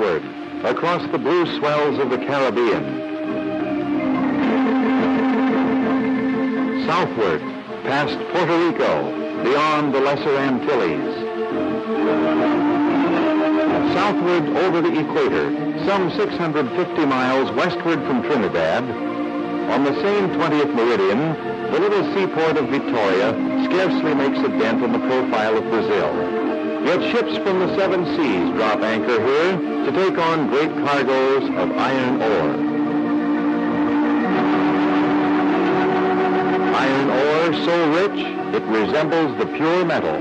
westward across the blue swells of the Caribbean. Southward past Puerto Rico, beyond the Lesser Antilles. Southward over the equator, some 650 miles westward from Trinidad. On the same 20th meridian, the little seaport of Vitória scarcely makes a dent in the profile of Brazil. Yet ships from the seven seas drop anchor here to take on great cargoes of iron ore. Iron ore so rich it resembles the pure metal.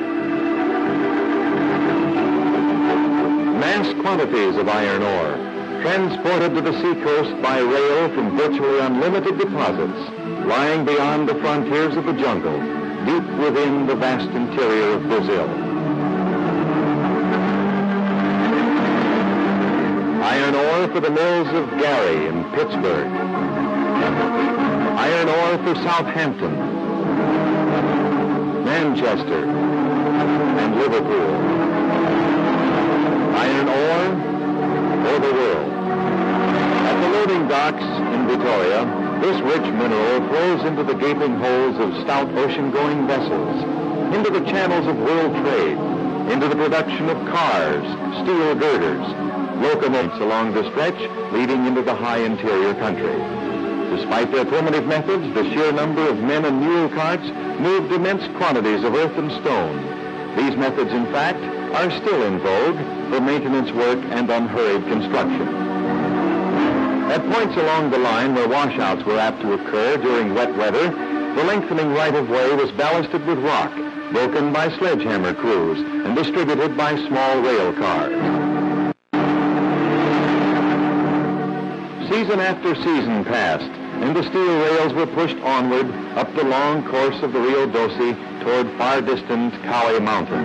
Mass quantities of iron ore transported to the seacoast by rail from virtually unlimited deposits lying beyond the frontiers of the jungle, deep within the vast interior of Brazil. Iron ore for the mills of Gary and Pittsburgh. Iron ore for Southampton, Manchester, and Liverpool. Iron ore for the world. At the loading docks in Vitória, this rich mineral flows into the gaping holes of stout ocean-going vessels, into the channels of world trade, into the production of cars, steel girders, locomotives along the stretch leading into the high interior country. Despite their primitive methods, the sheer number of men and mule carts moved immense quantities of earth and stone. These methods, in fact, are still in vogue for maintenance work and unhurried construction. At points along the line where washouts were apt to occur during wet weather, the lengthening right-of-way was ballasted with rock, broken by sledgehammer crews and distributed by small rail cars. Season after season passed, and the steel rails were pushed onward up the long course of the Rio Doce toward far-distant Cali Mountain.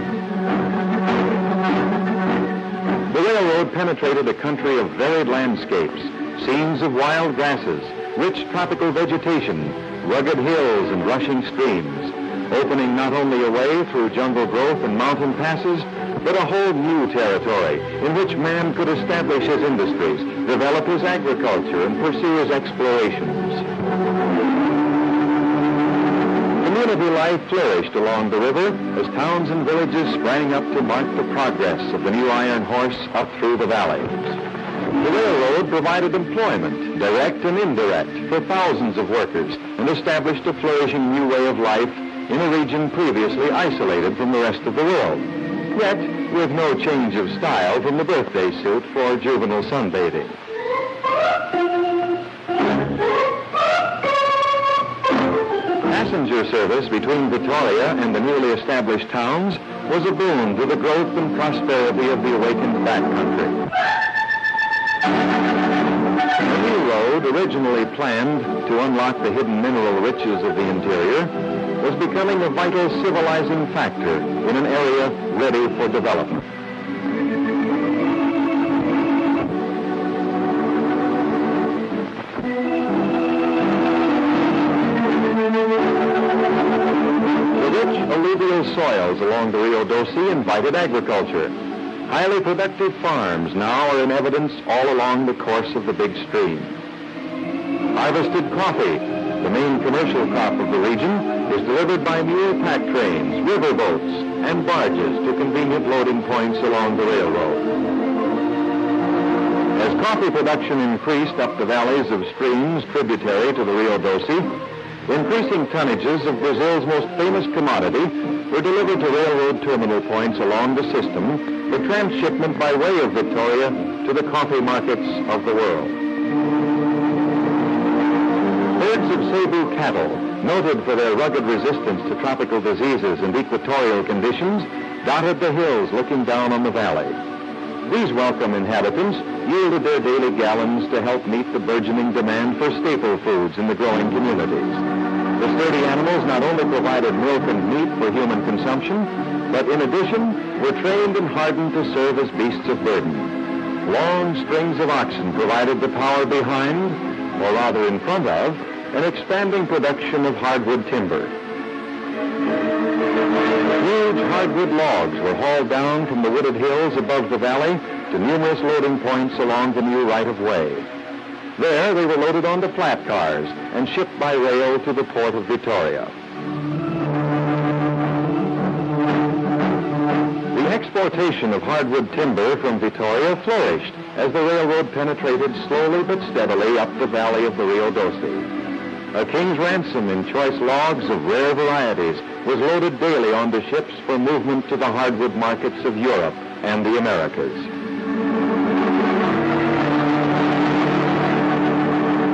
The railroad penetrated a country of varied landscapes, scenes of wild grasses, rich tropical vegetation, rugged hills and rushing streams, opening not only a way through jungle growth and mountain passes, but a whole new territory in which man could establish his industries, develop his agriculture, and pursue his explorations. Community life flourished along the river as towns and villages sprang up to mark the progress of the new iron horse up through the valleys. The railroad provided employment, direct and indirect, for thousands of workers and established a flourishing new way of life in a region previously isolated from the rest of the world, yet with no change of style from the birthday suit for juvenile sunbathing. Passenger service between Vitória and the newly established towns was a boon to the growth and prosperity of the awakened backcountry. The new road, originally planned to unlock the hidden mineral riches of the interior, was becoming a vital civilizing factor in an area ready for development. The rich alluvial soils along the Rio Doce invited agriculture. Highly productive farms now are in evidence all along the course of the big stream. Harvested coffee, the main commercial crop of the region, is delivered by mule pack trains, river boats, and barges to convenient loading points along the railroad. As coffee production increased up the valleys of streams tributary to the Rio Doce, increasing tonnages of Brazil's most famous commodity were delivered to railroad terminal points along the system for transshipment by way of Vitória to the coffee markets of the world. Herds of Cebu cattle, noted for their rugged resistance to tropical diseases and equatorial conditions, dotted the hills looking down on the valley. These welcome inhabitants yielded their daily gallons to help meet the burgeoning demand for staple foods in the growing communities. The sturdy animals not only provided milk and meat for human consumption, but in addition were trained and hardened to serve as beasts of burden. Long strings of oxen provided the power behind, or rather in front of, an expanding production of hardwood timber. Huge hardwood logs were hauled down from the wooded hills above the valley to to numerous loading points along the new right-of-way. There, they were loaded onto flat cars and shipped by rail to the port of Vitória. The exportation of hardwood timber from Vitória flourished as the railroad penetrated slowly but steadily up the valley of the Rio Doce. A king's ransom in choice logs of rare varieties was loaded daily onto ships for movement to the hardwood markets of Europe and the Americas.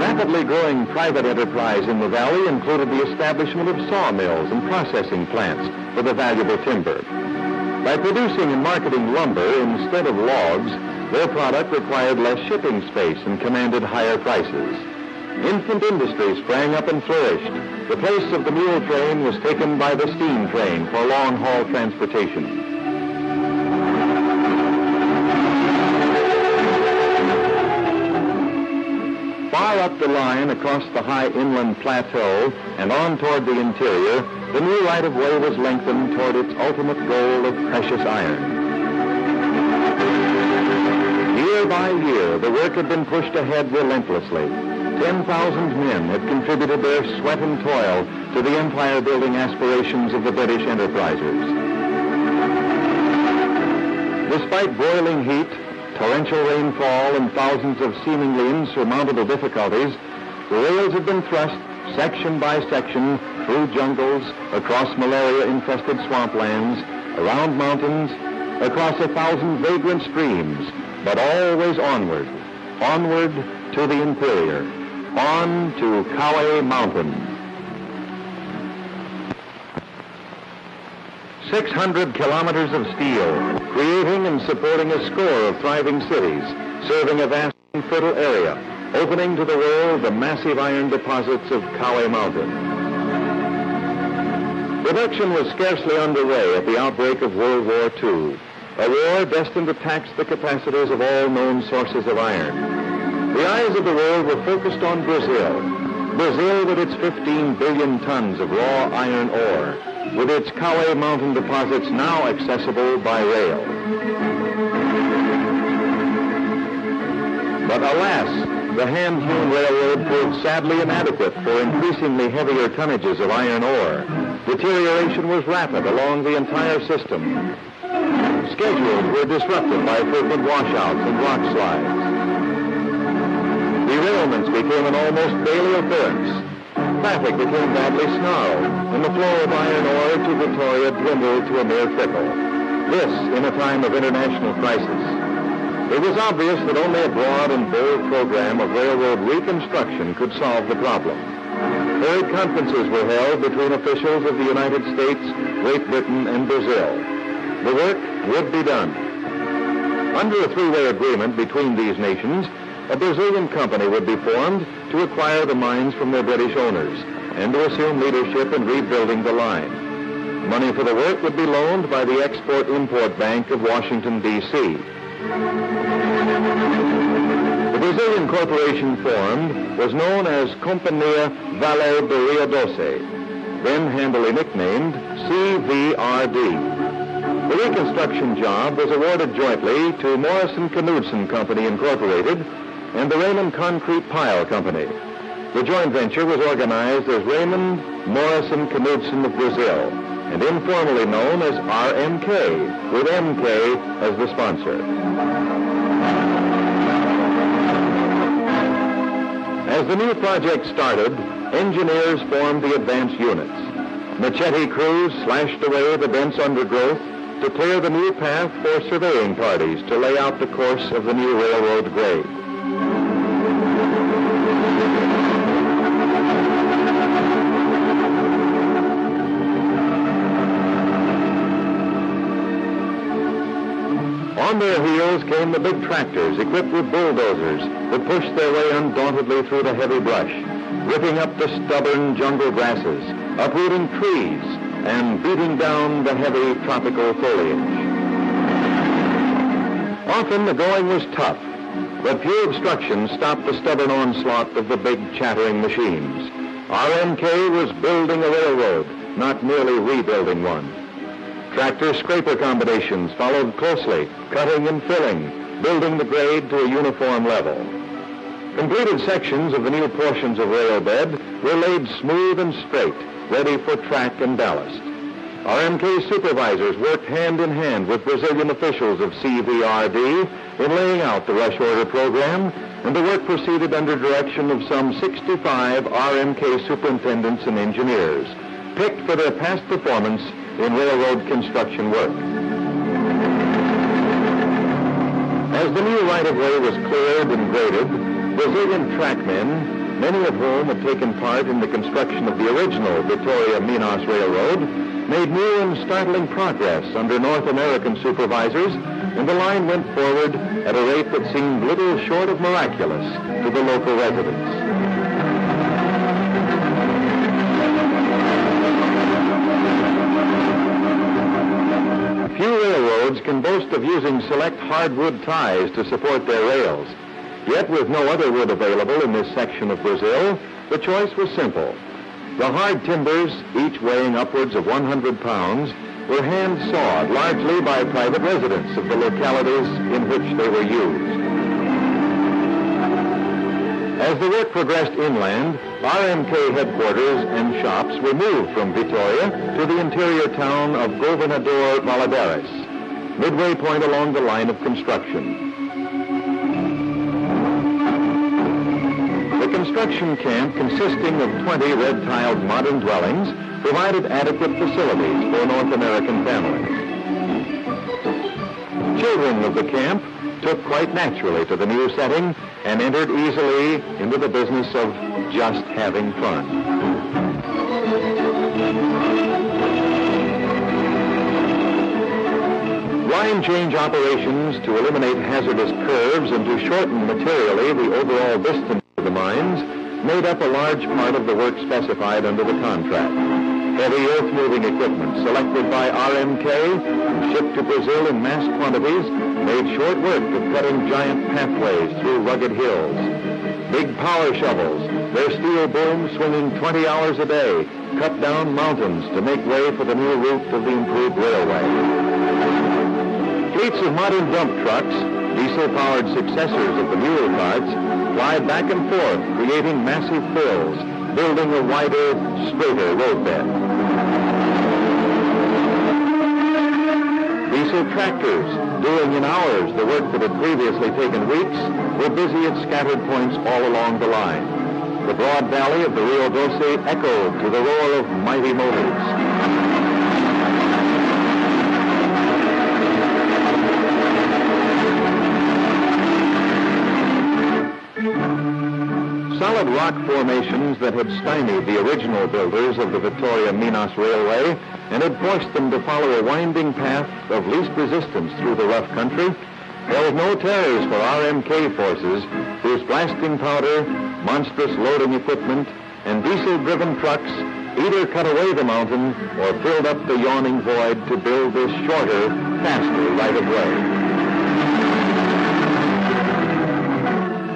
Rapidly growing private enterprise in the valley included the establishment of sawmills and processing plants for the valuable timber. By producing and marketing lumber instead of logs, their product required less shipping space and commanded higher prices. Infant industry sprang up and flourished. The place of the mule train was taken by the steam train for long-haul transportation. Far up the line across the high inland plateau and on toward the interior, the new right-of-way was lengthened toward its ultimate goal of precious iron. Year by year, the work had been pushed ahead relentlessly. 10,000 men had contributed their sweat and toil to the empire-building aspirations of the British enterprisers. Despite boiling heat, torrential rainfall, and thousands of seemingly insurmountable difficulties, the rails had been thrust section by section through jungles, across malaria-infested swamplands, around mountains, across 1,000 vagrant streams, but always onward, onward to the interior, on to Kauai Mountain. 600 kilometers of steel, creating and supporting a score of thriving cities, serving a vast and fertile area, opening to the world the massive iron deposits of Kauai Mountain. Production was scarcely underway at the outbreak of World War II, a war destined to tax the capacities of all known sources of iron. The eyes of the world were focused on Brazil. Brazil with its 15 billion tons of raw iron ore, with its Kauai Mountain deposits now accessible by rail. But alas, the hand-hewn railroad proved sadly inadequate for increasingly heavier tonnages of iron ore. Deterioration was rapid along the entire system. Schedules were disrupted by frequent washouts and rock slides. Derailments became an almost daily occurrence. Traffic became badly snarled, and the flow of iron ore to Vitória dwindled to a mere trickle. This in a time of international crisis. It was obvious that only a broad and bold program of railroad reconstruction could solve the problem. Third conferences were held between officials of the United States, Great Britain, and Brazil. The work would be done. Under a three-way agreement between these nations, a Brazilian company would be formed to acquire the mines from their British owners and to assume leadership in rebuilding the line. Money for the work would be loaned by the Export-Import Bank of Washington, D.C. The Brazilian corporation formed was known as Companhia Vale do Rio Doce, then handily nicknamed CVRD. The reconstruction job was awarded jointly to Morrison Knudsen Company Inc. and the Raymond Concrete Pile Company. The joint venture was organized as Raymond Morrison Knudsen of Brazil and informally known as RMK, with MK as the sponsor. As the new project started, engineers formed the advance units. Machete crews slashed away the dense undergrowth to clear the new path for surveying parties to lay out the course of the new railroad grade. On their heels came the big tractors equipped with bulldozers that pushed their way undauntedly through the heavy brush, ripping up the stubborn jungle grasses, uprooting trees, and beating down the heavy tropical foliage. Often the going was tough, but few obstructions stopped the stubborn onslaught of the big chattering machines. RMK was building a railroad, not merely rebuilding one. Tractor-scraper combinations followed closely, cutting and filling, building the grade to a uniform level. Completed sections of the new portions of rail bed were laid smooth and straight, ready for track and ballast. RMK supervisors worked hand in hand with Brazilian officials of CVRD in laying out the rush order program, and the work proceeded under direction of some 65 RMK superintendents and engineers, picked for their past performance in railroad construction work. As the new right-of-way was cleared and graded, Brazilian trackmen, many of whom had taken part in the construction of the original Vitória-Minas Railroad, made new and startling progress under North American supervisors, and the line went forward at a rate that seemed little short of miraculous to the local residents. Few railroads can boast of using select hardwood ties to support their rails. Yet with no other wood available in this section of Brazil, the choice was simple. The hard timbers, each weighing upwards of 100 pounds, were hand-sawed largely by private residents of the localities in which they were used. As the work progressed inland, RMK headquarters and shops were moved from Vitória to the interior town of Governador Valadares, midway point along the line of construction. The construction camp, consisting of 20 red-tiled modern dwellings, provided adequate facilities for North American families. Children of the camp took quite naturally to the new setting and entered easily into the business of just having fun. Line change operations to eliminate hazardous curves and to shorten materially the overall distance of the mines made up a large part of the work specified under the contract. Heavy earth-moving equipment selected by RMK and shipped to Brazil in mass quantities made short work of cutting giant pathways through rugged hills. Big power shovels, their steel booms swinging 20 hours a day, cut down mountains to make way for the new route of the improved railway. Fleets of modern dump trucks, diesel-powered successors of the mule carts, plied back and forth, creating massive fills, building a wider, straighter roadbed. Diesel tractors, doing in hours the work that had previously taken weeks, were busy at scattered points all along the line. The broad valley of the Rio Doce echoed to the roar of mighty motors. Solid rock formations that had stymied the original builders of the Vitória-Minas Railway and had forced them to follow a winding path of least resistance through the rough country held no terrors for RMK forces, whose blasting powder, monstrous loading equipment, and diesel-driven trucks either cut away the mountain or filled up the yawning void to build this shorter, faster right-of-way.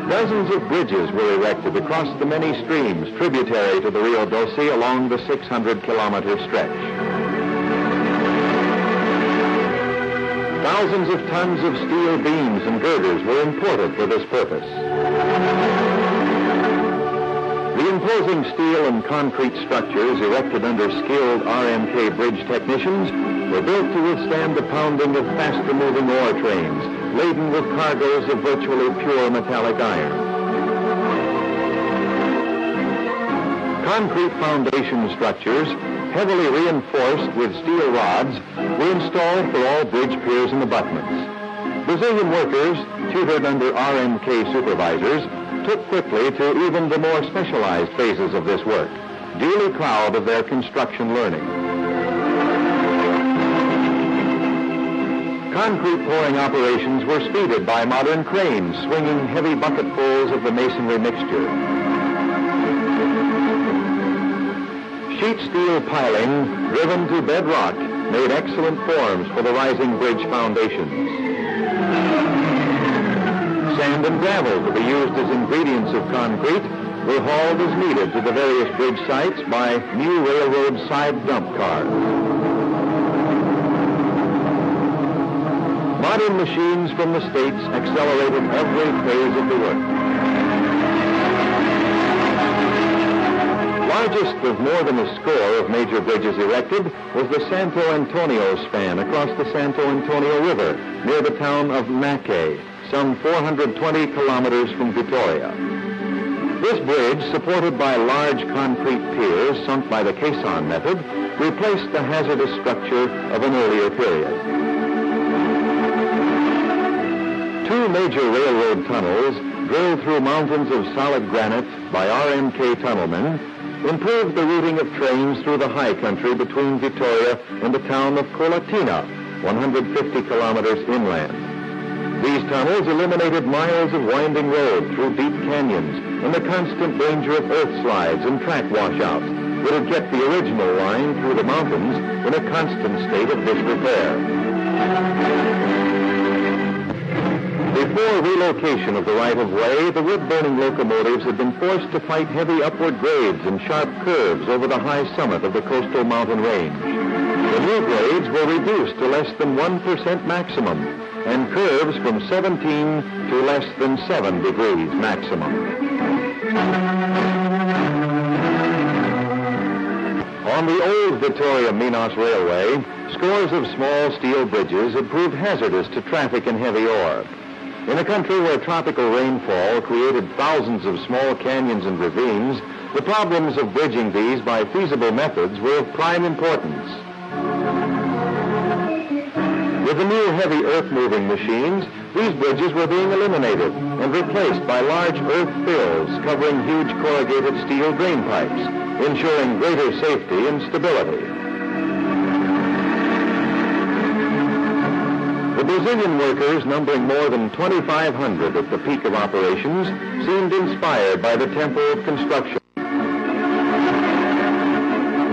Dozens of bridges were erected across the many streams tributary to the Rio Doce along the 600-kilometer stretch. Thousands of tons of steel beams and girders were imported for this purpose. The imposing steel and concrete structures erected under skilled RMK bridge technicians were built to withstand the pounding of faster-moving ore trains laden with cargoes of virtually pure metallic iron. Concrete foundation structures, heavily reinforced with steel rods, were installed for all bridge piers and abutments. Brazilian workers, tutored under RMK supervisors, took quickly to even the more specialized phases of this work, duly proud of their construction learning. Concrete pouring operations were speeded by modern cranes swinging heavy bucketfuls of the masonry mixture. Sheet steel piling, driven to bedrock, made excellent forms for the rising bridge foundations. Sand and gravel to be used as ingredients of concrete were hauled as needed to the various bridge sites by new railroad side dump cars. Modern machines from the States accelerated every phase of the work. Largest of more than a score of major bridges erected was the Santo Antonio span across the Santo Antonio River near the town of Macaco, some 420 kilometers from Vitória. This bridge, supported by large concrete piers sunk by the caisson method, replaced the hazardous structure of an earlier period. Two major railroad tunnels, drilled through mountains of solid granite by RMK tunnelmen, improved the routing of trains through the high country between Vitória and the town of Colatina, 150 kilometers inland. These tunnels eliminated miles of winding road through deep canyons and the constant danger of earth slides and track washouts that had kept the original line through the mountains in a constant state of disrepair. Before relocation of the right-of-way, the wood-burning locomotives had been forced to fight heavy upward grades and sharp curves over the high summit of the coastal mountain range. The new grades were reduced to less than 1% maximum, and curves from 17 to less than 7 degrees maximum. On the old Vitória-Minas Railway, scores of small steel bridges had proved hazardous to traffic and heavy ore. In a country where tropical rainfall created thousands of small canyons and ravines, the problems of bridging these by feasible methods were of prime importance. With the new heavy earth-moving machines, these bridges were being eliminated and replaced by large earth fills covering huge corrugated steel drain pipes, ensuring greater safety and stability. The Brazilian workers, numbering more than 2,500 at the peak of operations, seemed inspired by the tempo of construction.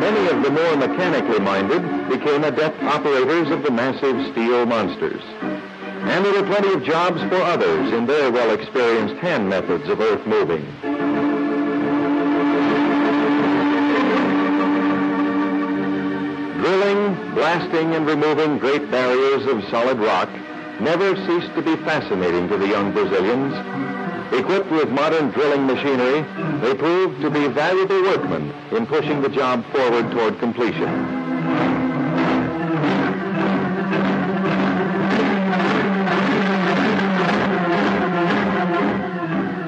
Many of the more mechanically minded became adept operators of the massive steel monsters. And there were plenty of jobs for others in their well-experienced hand methods of earth moving. Drilling, blasting, and removing great barriers of solid rock never ceased to be fascinating to the young Brazilians. Equipped with modern drilling machinery, they proved to be valuable workmen in pushing the job forward toward completion.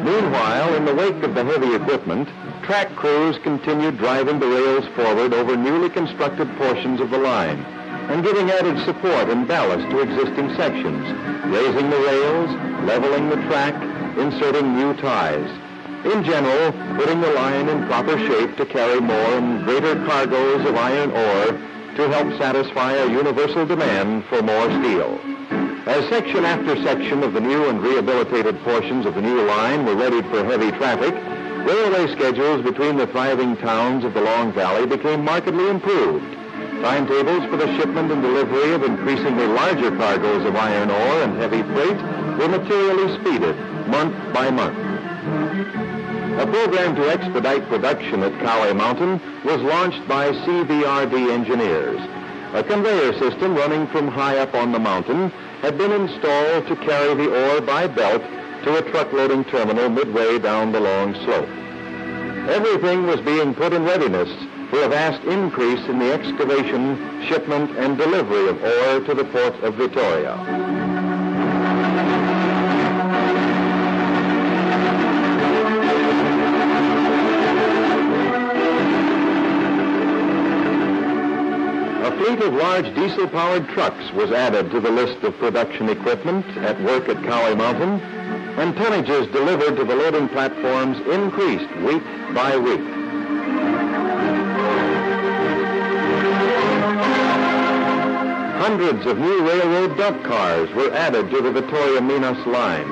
Meanwhile, in the wake of the heavy equipment, track crews continued driving the rails forward over newly constructed portions of the line and giving added support and ballast to existing sections, raising the rails, leveling the track, inserting new ties. In general, putting the line in proper shape to carry more and greater cargoes of iron ore to help satisfy a universal demand for more steel. As section after section of the new and rehabilitated portions of the new line were readied for heavy traffic, railway schedules between the thriving towns of the Long Valley became markedly improved. Timetables for the shipment and delivery of increasingly larger cargoes of iron ore and heavy freight were materially speeded month by month. A program to expedite production at Kauai Mountain was launched by CVRD engineers. A conveyor system running from high up on the mountain had been installed to carry the ore by belt to a truck loading terminal midway down the long slope. Everything was being put in readiness for a vast increase in the excavation, shipment, and delivery of ore to the port of Vitória. A fleet of large diesel-powered trucks was added to the list of production equipment at work at Kauai Mountain, and tonnages delivered to the loading platforms increased week by week. Hundreds of new railroad dump cars were added to the Vitória-Minas line.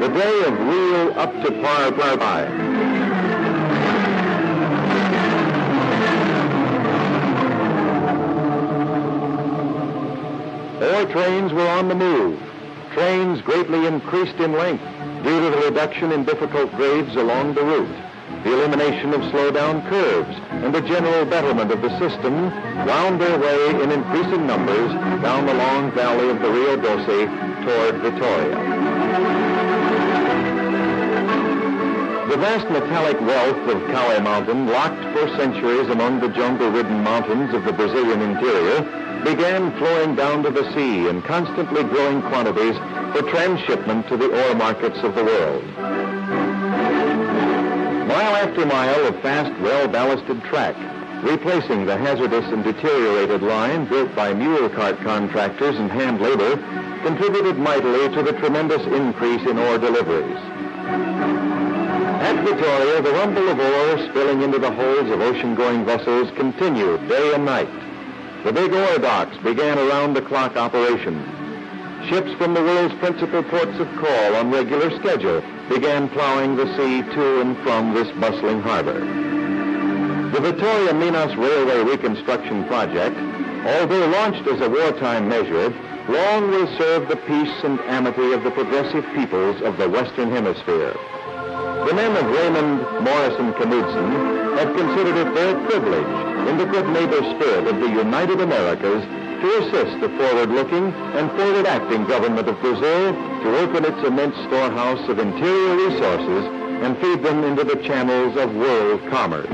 The day of real up-to-par by. Ore trains were on the move. Trains greatly increased in length due to the reduction in difficult grades along the route, the elimination of slow-down curves, and the general betterment of the system wound their way in increasing numbers down the long valley of the Rio Doce toward Vitória. The vast metallic wealth of Cauê Mountain, locked for centuries among the jungle-ridden mountains of the Brazilian interior, began flowing down to the sea in constantly growing quantities for transshipment to the ore markets of the world. Mile after mile of fast, well-ballasted track, replacing the hazardous and deteriorated line built by mule cart contractors and hand labor, contributed mightily to the tremendous increase in ore deliveries. At Vitória, the rumble of ore spilling into the holds of ocean-going vessels continued day and night. The big ore docks began around-the-clock operation. Ships from the world's principal ports of call on regular schedule began plowing the sea to and from this bustling harbor. The Vitória-Minas Railway Reconstruction Project, although launched as a wartime measure, long will serve the peace and amity of the progressive peoples of the Western Hemisphere. The men of Raymond Morrison Knudsen have considered it their privilege, in the good neighbor spirit of the United Americas, to assist the forward-looking and forward-acting government of Brazil to open its immense storehouse of interior resources and feed them into the channels of world commerce.